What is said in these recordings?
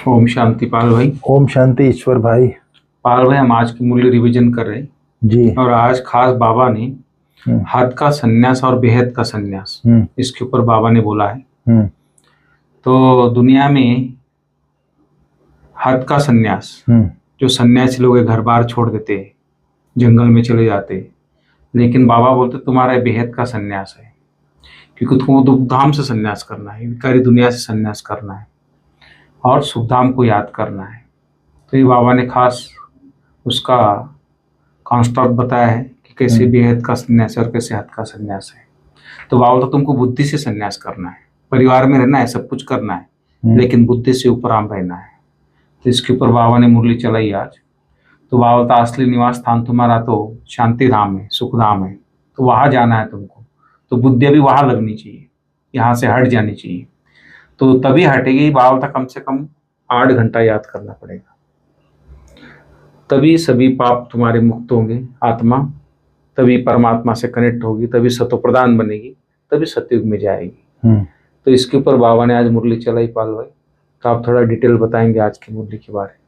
ओम शांति पाल भाई। ओम शांति ईश्वर भाई। पाल भाई, हम आज की मूल्य रिवीजन कर रहे हैं जी। और आज खास बाबा ने हद का संन्यास और बेहद का संन्यास इसके ऊपर बाबा ने बोला है। तो दुनिया में हद का संन्यास, जो सन्यासी लोग घर बार छोड़ देते, जंगल में चले जाते, लेकिन बाबा बोलते तुम्हारा बेहद का संन्यास है, क्योंकि तुमको दुखधाम से संन्यास करना है, विकारी दुनिया से संन्यास करना है और सुखधाम को याद करना है। तो ये बाबा ने खास उसका कॉन्स्ट्रक्ट बताया है कि कैसे बेहद का संन्यास और कैसे हद का संन्यास है। तो बाबा तो तुमको बुद्धि से संन्यास करना है, परिवार में रहना है, सब कुछ करना है, लेकिन बुद्धि से ऊपर आम रहना है। तो इसके ऊपर बाबा ने मुरली चलाई आज। तो बाबा का असली निवास स्थान तुम्हारा तो शांति धाम है, सुख धाम है, तो वहां जाना है तुमको। तो बुद्धि अभी वहां लगनी चाहिए, यहाँ से हट जानी चाहिए। तो तभी हटेगी। बाबा का कम से कम 8 घंटा याद करना पड़ेगा, तभी सभी पाप तुम्हारे मुक्त होंगे। आत्मा तभी परमात्मा से कनेक्ट होगी, तभी सतो प्रदान बनेगी, तभी सतयुग में जाएगी। तो इसके ऊपर बाबा ने आज मुरली चलाई पाल भाई। तो आप थोड़ा डिटेल बताएंगे आज की मुरली के बारे में।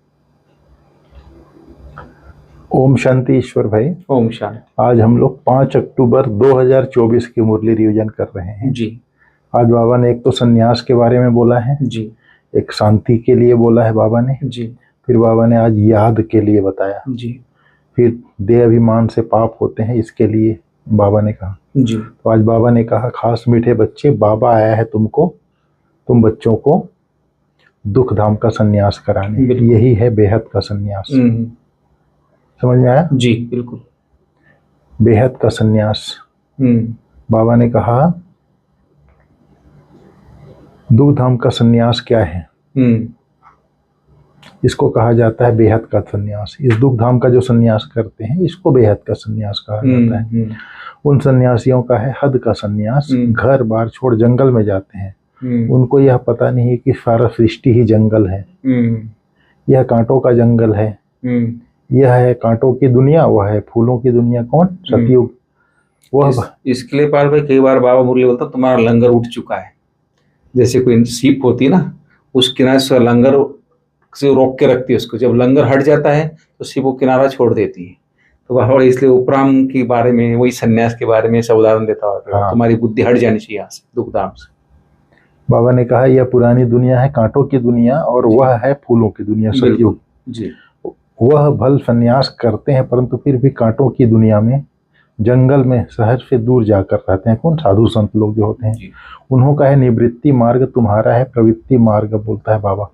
ओम शांति ईश्वर भाई। ओम शांति। आज हम लोग 5 अक्टूबर 2024 की मुरली रिवीजन कर रहे हैं जी। आज बाबा ने एक तो संन्यास के बारे में बोला है जी, एक शांति के लिए बोला है बाबा ने जी, फिर बाबा ने आज याद के लिए बताया जी, फिर देह अभिमान से पाप होते हैं इसके लिए बाबा ने कहा जी। तो आज बाबा ने कहा, खास मीठे बच्चे, बाबा आया है तुमको, तुम बच्चों को दुख धाम का संन्यास कराने। यही है बेहद का संन्यास। समझ में आया? जी बिल्कुल। बेहद का संन्यास। बाबा ने कहा दुख धाम का संन्यास क्या है? इसको कहा जाता है बेहद का संन्यास। इस दुख धाम का जो संन्यास करते हैं इसको बेहद का संन्यास कहा जाता है। उन सन्यासियों का है हद का संन्यास। घर बार छोड़ जंगल में जाते हैं। उनको यह पता नहीं है कि सारा सृष्टि ही जंगल है। यह कांटों का जंगल है। यह है कांटों की दुनिया, वह है फूलों की दुनिया। कौन? सतयुग। वह इसके लिए पाल भाई कई बार बाबा मुरली बोलता तुम्हारा लंगर उठ चुका है। जैसे कोई सीप होती है ना, उस किनारे से लंगर से रोक के रखती है उसको, जब लंगर हट जाता है तो सीप वो किनारा छोड़ देती है। तो बाबा इसलिए उपराम के बारे में, वही सन्यास के बारे में सब उदाहरण देता हुआ तुम्हारी बुद्धि हट जानी चाहिए यहाँ से, दुखधाम से। बाबा ने कहा यह पुरानी दुनिया है, कांटों की दुनिया, और वह है फूलों की दुनिया, सतयुग। जी। वह भल संन्यास करते हैं परंतु फिर भी कांटों की दुनिया में, जंगल में, शहर से दूर जाकर रहते हैं। कौन? साधु संत लोग जो होते हैं। उन्हों का है निवृत्ति मार्ग, तुम्हारा है प्रवृत्ति मार्ग, बोलता है बाबा।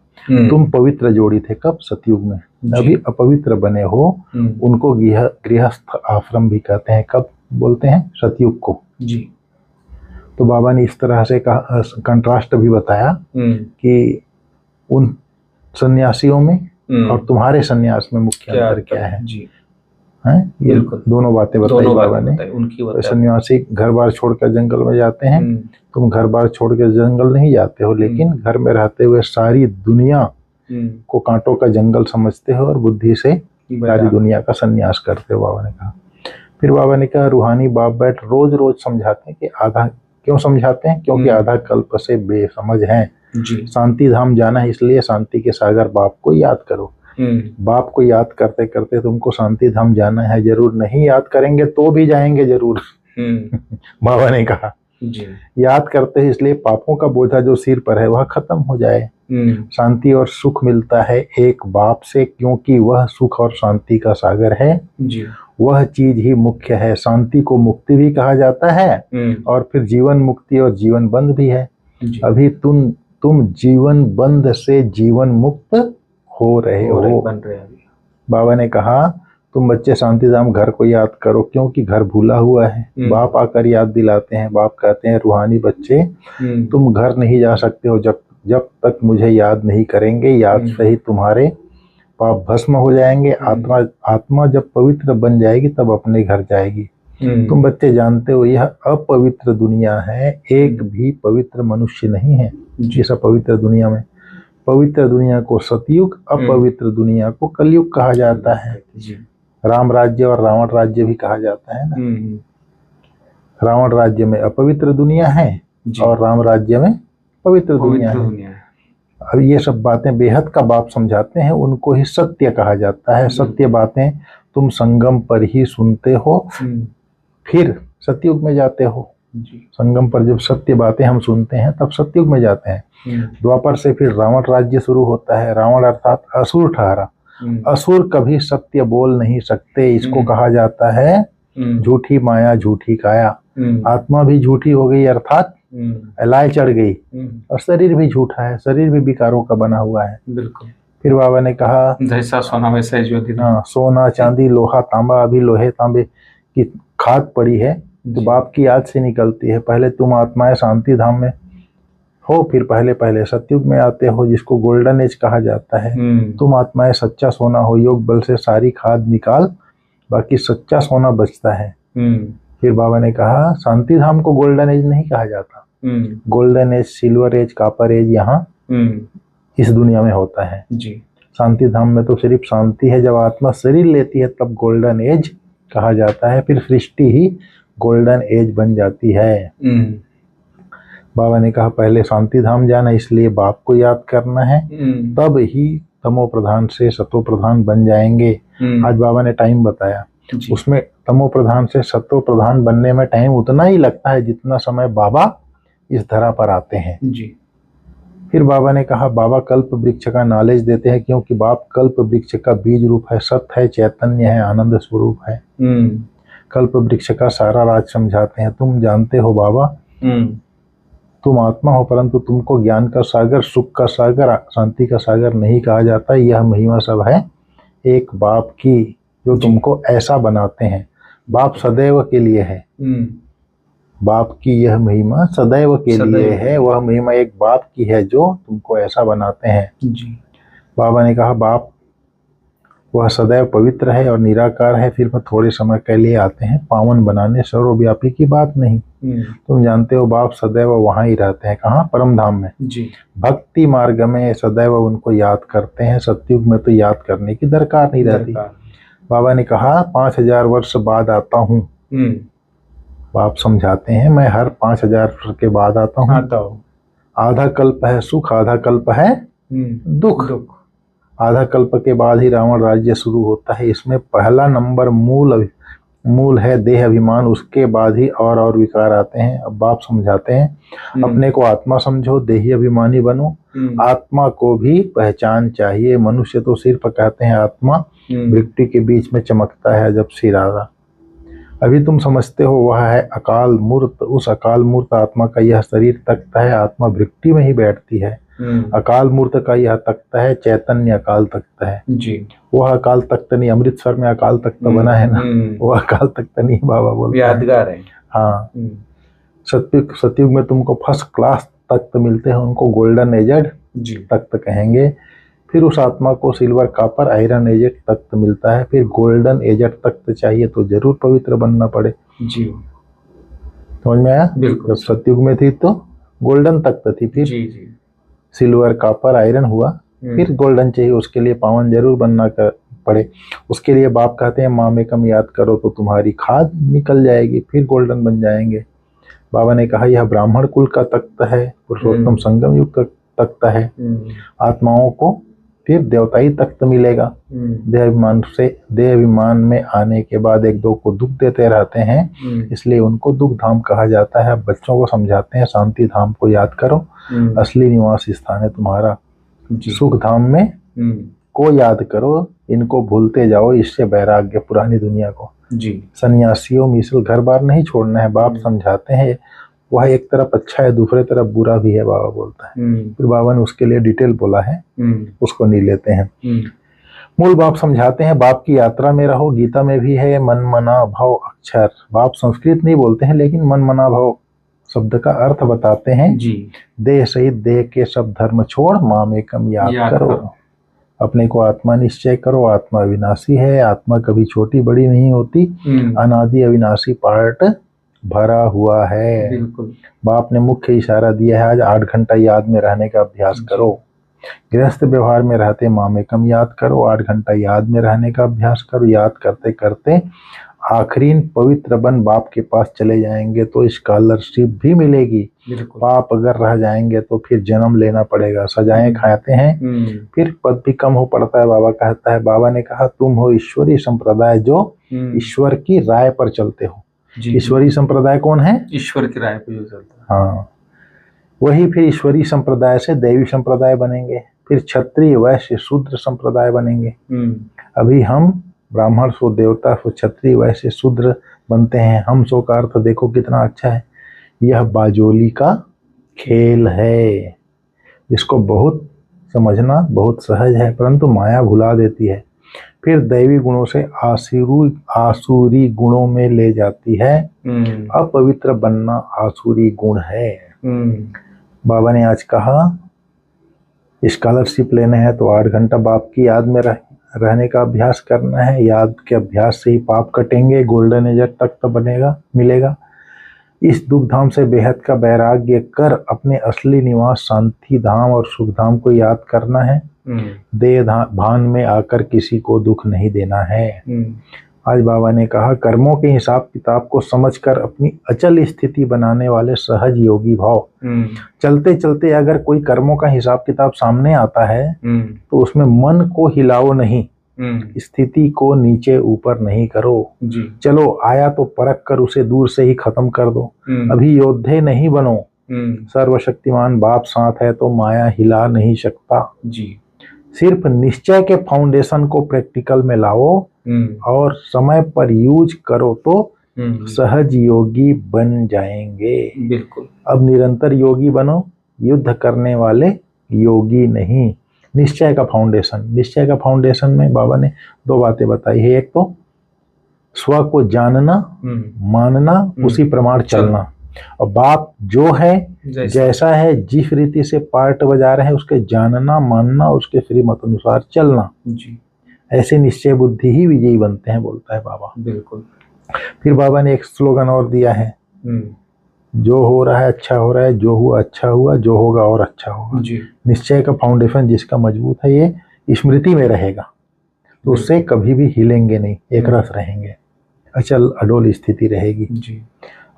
तुम पवित्र जोड़ी थे कब? सतयुग में। अभी अपवित्र बने हो, उनको गृहस्थ आश्रम भी कहते हैं। कब बोलते हैं? सतयुग को। जी। तो बाबा ने इस तरह से कहा, कंट्रास्ट भी बताया कि उन सन्यासियों में और तुम्हारे सन्यास में मुख्य अंतर क्या है। जी हैं, ये दोनों बातें बताई बाबा ने। तो सन्यासी घर बार छोड़कर जंगल में जाते हैं, तुम घर बार छोड़कर जंगल नहीं जाते हो, लेकिन घर में रहते हुए सारी दुनिया को कांटों का जंगल समझते हो और बुद्धि से सारी दुनिया का संन्यास करते हो, बाबा ने कहा। फिर बाबा ने कहा रूहानी बाप बैठ रोज रोज समझाते हैं कि आधा क्यों समझाते हैं? क्योंकि आधा कल्प से बेसमझ हैं। शांति धाम जाना है, इसलिए शांति के सागर बाप को याद करो। बाप को याद करते करते तुमको शांति धाम जाना है। जरूर नहीं याद करेंगे तो भी जाएंगे जरूर। बाबा ने कहा जी। याद करते हैं इसलिए पापों का बोझा जो सिर पर है वह खत्म हो जाए। शांति और सुख मिलता है एक बाप से, क्योंकि वह सुख और शांति का सागर है जी। वह चीज ही मुख्य है। शांति को मुक्ति भी कहा जाता है और फिर जीवन मुक्ति और जीवन बंद भी है। अभी तुम जीवन बंद से जीवन मुक्त हो रहे हो। बाबा ने कहा तुम बच्चे शांति धाम घर को याद करो, क्योंकि घर भूला हुआ है। बाप आकर याद दिलाते हैं। बाप कहते हैं रूहानी बच्चे तुम घर नहीं जा सकते हो जब तक मुझे याद नहीं करेंगे। याद से ही तुम्हारे पाप भस्म हो जाएंगे। आत्मा जब पवित्र बन जाएगी तब अपने घर जाएगी। तुम बच्चे जानते हो यह अपवित्र दुनिया है, एक भी पवित्र मनुष्य नहीं है इस अपवित्र दुनिया में। पवित्र दुनिया को सतयुग, अपवित्र दुनिया को कलयुग कहा जाता है। राम राज्य और रावण राज्य भी कहा जाता है ना। रावण राज्य में अपवित्र दुनिया है और राम राज्य में पवित्र दुनिया है। अब ये सब बातें बेहद का बाप समझाते हैं, उनको ही सत्य कहा जाता है। सत्य बातें तुम संगम पर ही सुनते हो, फिर सतयुग में जाते हो। संगम पर जब सत्य बातें हम सुनते हैं तब सतयुग में जाते हैं। द्वापर से फिर रावण राज्य शुरू होता है। रावण अर्थात असुर ठहरा। असुर कभी सत्य बोल नहीं सकते, इसको कहा जाता है झूठी माया झूठी काया। आत्मा भी झूठी हो गई अर्थात एलाय चढ़ गई, और शरीर भी झूठा है, शरीर भी विकारों का बना हुआ है। बिल्कुल। फिर बाबा ने कहा जैसा सोना वैसा ही ज्योति। हाँ, सोना चांदी लोहा तांबा, अभी लोहे तांबे की खाद पड़ी है तो बाप की याद से निकलती है। पहले तुम आत्माएं शांति धाम में हो, फिर पहले पहले सतयुग में आते हो, जिसको गोल्डन एज कहा जाता है। तुम आत्माएं सच्चा सोना हो, योग बल से सारी खाद निकाल, बाकी सच्चा सोना बचता है। फिर बाबा ने कहा शांति धाम को गोल्डन एज नहीं कहा जाता। Golden age, silver age, copper age यहाँ इस दुनिया में होता है जी। शांति धाम में तो सिर्फ शांति है। जब आत्मा शरीर लेती है तब गोल्डन एज कहा जाता है, फिर सृष्टि ही गोल्डन एज बन जाती है। बाबा ने कहा पहले शांति धाम जाना, इसलिए बाप को याद करना है, तब ही तमो प्रधान से सतो प्रधान बन जाएंगे। आज बाबा ने टाइम बताया, उसमें तमो प्रधान से सतो प्रधान बनने में टाइम उतना ही लगता है जितना समय बाबा इस धरा पर आते हैं जी। फिर बाबा ने कहा बाबा कल्प वृक्ष का नॉलेज देते हैं, क्योंकि बाप कल्प वृक्ष का बीज रूप है, सत्य है, चैतन्य है, आनंद स्वरूप है। कल्प वृक्ष का सारा राज समझाते हैं। तुम जानते हो बाबा, तुम आत्मा हो, परंतु तुमको ज्ञान का सागर, सुख का सागर, शांति का सागर नहीं कहा जाता। यह महिमा सब है एक बाप की, जो तुमको ऐसा बनाते हैं। बाप सदैव के लिए है। बाप की यह महिमा सदैव के लिए है। वह महिमा एक बाप की है जो तुमको ऐसा बनाते हैं जी। बाबा ने कहा बाप वह सदैव पवित्र है और निराकार है, फिर वह थोड़े समय के लिए आते हैं पावन बनाने, सर्वव्यापी की बात नहीं। तुम जानते हो बाप सदैव वहां ही रहते हैं। कहाँ? परम धाम में जी। भक्ति मार्ग में सदैव उनको याद करते हैं। सतयुग में तो याद करने की दरकार नहीं रहती। बाबा ने कहा 5000 वर्ष बाद आता हूँ। बाप समझाते हैं मैं हर 5000 वर्ष के बाद आता हूँ। आधा कल्प है सुख, आधा कल्प है दुख। आधा कल्प के बाद ही रावण राज्य शुरू होता है। इसमें पहला नंबर मूल है देह अभिमान, उसके बाद ही और विकार आते हैं। अब बाप समझाते हैं अपने को आत्मा समझो, देही अभिमानी बनो। आत्मा को भी पहचान चाहिए। मनुष्य तो सिर्फ कहते हैं आत्मा वृत्ति के बीच में चमकता है जब सिर आधा। अभी तुम समझते हो वह है अकाल मूर्त। उस अकाल मूर्त आत्मा का यह शरीर तख्त है, आत्मा वृत्ति में ही बैठती है। अकाल मूर्त का यह तख्त है, चैतन्य अकाल तख्त है जी। वह अकाल तख्त नहीं, अमृतसर में अकाल तख्त बना है ना, वो अकाल तख्त नहीं बाबा बोलते यादगार है। हाँ, सतयुग में तुमको फर्स्ट क्लास तख्त मिलते हैं, उनको गोल्डन एजेड तख्त कहेंगे। फिर उस आत्मा को सिल्वर कॉपर आयरन एजेड तख्त मिलता है। फिर गोल्डन एजेड तख्त चाहिए तो जरूर पवित्र बनना पड़े जी। समझ में आया? जब सतयुग में थी तो गोल्डन तख्त थी, फिर जी। सिल्वर कॉपर आयरन हुआ, फिर गोल्डन चाहिए। उसके लिए पावन जरूर बनना पड़े। उसके लिए बाप कहते हैं माँ में कम याद करो तो तुम्हारी खाद निकल जाएगी, फिर गोल्डन बन जाएंगे। बाबा ने कहा यह ब्राह्मण कुल का तख्त है, पुरुषोत्तम संगम युग का तख्त है। आत्माओं को फिर देवताई तख्त मिलेगा। देह अभिमान में आने के बाद एक दो को दुख देते रहते हैं, इसलिए उनको दुख धाम कहा जाता है। बच्चों को समझाते हैं शांति धाम को याद करो, असली निवास स्थान है तुम्हारा। सुख धाम में को याद करो, इनको भूलते जाओ, इससे वैराग्य पुरानी दुनिया को जी। सन्यासियों मिसल घर बार नहीं छोड़ना है। बाप समझाते हैं वह एक तरफ अच्छा है, दूसरे तरफ बुरा भी है, बाबा बोलता है। फिर बाबा ने उसके लिए डिटेल बोला है, उसको नहीं लेते हैं। मूल बाप समझाते हैं बाप की यात्रा में रहो। गीता में भी है मन मना भव अक्षर। बाप संस्कृत नहीं बोलते हैं, लेकिन मन मना भव शब्द का अर्थ बताते हैं जी। देह सहित देह के सब धर्म छोड़ माम एकम याद करो। अपने को आत्मा निश्चय करो। आत्मा अविनाशी है, आत्मा कभी छोटी बड़ी नहीं होती। अनादि अविनाशी पार्ट भरा हुआ है। बिल्कुल। बाप ने मुख्य इशारा दिया है आज 8 घंटा याद में रहने का अभ्यास करो। गृहस्थ व्यवहार में रहते माँ में कम याद करो, 8 घंटा याद में रहने का अभ्यास करो। याद करते करते आखिरी पवित्र बन बाप के पास चले जाएंगे तो स्कॉलरशिप भी मिलेगी। बिल्कुल। पाप अगर रह जाएंगे तो फिर जन्म लेना पड़ेगा, सजाएं खाते हैं, फिर पद भी कम हो पड़ता है। बाबा कहता है, बाबा ने कहा तुम हो ईश्वरीय संप्रदाय जो ईश्वर की राय पर चलते हो। ईश्वरीय संप्रदाय कौन है? ईश्वर की राय पर जो चलता है। हाँ, वही फिर ईश्वरीय संप्रदाय से दैवी संप्रदाय बनेंगे, फिर क्षत्रिय वैश्य शूद्र संप्रदाय बनेंगे। अभी हम ब्राह्मण सो देवता सो क्षत्रिय वैश्य शूद्र बनते हैं। हम सो का अर्थ देखो कितना अच्छा है। यह बाजोली का खेल है, इसको बहुत समझना बहुत सहज है, परंतु माया भुला देती है, फिर दैवी गुणों से आसुरी गुणों में ले जाती है। अपवित्र बनना आसुरी गुण है। बाबा ने आज कहा स्कॉलरशिप लेने हैं तो 8 घंटा बाप की याद में रहने का अभ्यास करना है। याद के अभ्यास से ही पाप कटेंगे, गोल्डन एज तक तो मिलेगा। इस दुख धाम से बेहद का वैराग्य कर अपने असली निवास शांति धाम और सुख धाम को याद करना है। देह भान में आकर किसी को दुख नहीं देना है। आज बाबा ने कहा कर्मों के हिसाब किताब को समझकर अपनी अचल स्थिति बनाने वाले सहज योगी भाव। चलते चलते अगर कोई कर्मों का हिसाब किताब सामने आता है तो उसमें मन को हिलाओ नहीं, स्थिति को नीचे ऊपर नहीं करो। चलो आया तो परख कर उसे दूर से ही खत्म कर दो। अभी योद्धे नहीं बनो, सर्वशक्तिमान बाप साथ है तो माया हिला नहीं सकता। सिर्फ निश्चय के फाउंडेशन को प्रैक्टिकल में लाओ और समय पर यूज करो तो सहज योगी बन जाएंगे। बिल्कुल। अब निरंतर योगी बनो, युद्ध करने वाले योगी नहीं। निश्चय का फाउंडेशन में बाबा ने 2 बातें बताई है। एक तो स्व को जानना मानना, उसी प्रमाण चलना, और बाप जो है जैसा है जिस रीति से पार्ट बजा रहे हैं उसके जानना मानना, उसके श्रीमत अनुसार चलना। ऐसे निश्चय बुद्धि ही विजयी बनते हैं, बोलता है बाबा। बिल्कुल। फिर बाबा ने एक स्लोगन और दिया है, जो हो रहा है अच्छा हो रहा है, जो हुआ अच्छा हुआ, जो होगा और अच्छा होगा। निश्चय का फाउंडेशन जिसका मजबूत है ये स्मृति में रहेगा तो उससे कभी भी हिलेंगे नहीं, एक रस रहेंगे, अचल अडोल स्थिति रहेगी।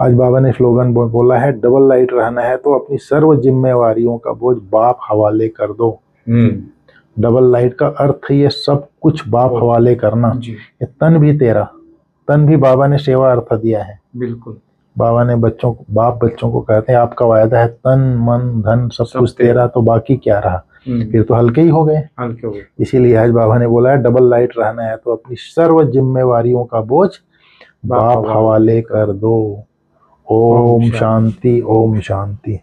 आज बाबा ने स्लोगन बोला है, डबल लाइट रहना है तो अपनी सर्व जिम्मेवारियों का बोझ बाप हवाले कर दो। डबल लाइट का अर्थ ये सब कुछ बाप हवाले करना। ये तन भी तेरा, तन भी बाबा ने सेवा अर्थ दिया है। बिल्कुल। बाबा ने बाप बच्चों को कहते हैं आपका वायदा है तन मन धन सब कुछ तेरा, तो बाकी क्या रहा? फिर तो हल्के ही हो गए। इसीलिए आज बाबा ने बोला है डबल लाइट रहना है तो अपनी सर्व जिम्मेवारियों का बोझ बाप हवाले कर दो। ओम शांति, ओम शांति।